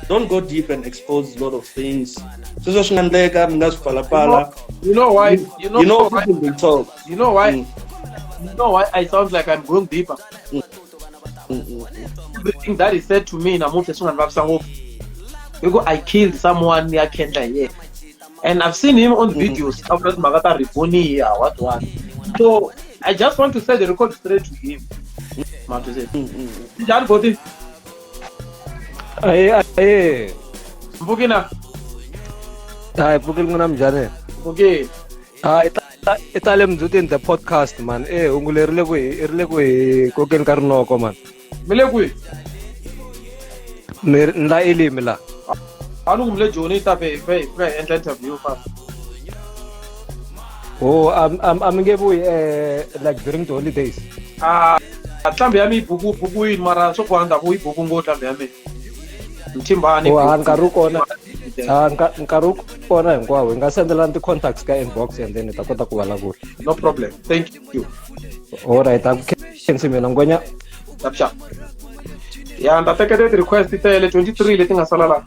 Don't go deep and expose a lot of things. So pala. You know why? You know why? People will talk. You know why? You know why I sound like I'm going deeper? Everything that is said to me in a movie, I killed someone near Kenya here. And I've seen him on videos. What. So I just want to say the record straight to him. Aye. Mbukina. Hi, Pukil Munam Jane. Okay. Italian Mthimbani the podcast man. Ungule irle koken karno ko man. Milekui. Nda ili mila. Anu mle Johnny tape interview pa. Oh, I'm give like during the holidays. Tambe yami buku in mara so kwanda buku ngo tambe yami. Mthimbani. Oh, nkaruko kona hinkwawo ngasendela ti contacts ka inbox and then ta kota ku vulavula. No problem. Thank you. All right, I'm khensi mina ngonya. Tapsha. Ya ndatekete request tele 23 leti nga sala la.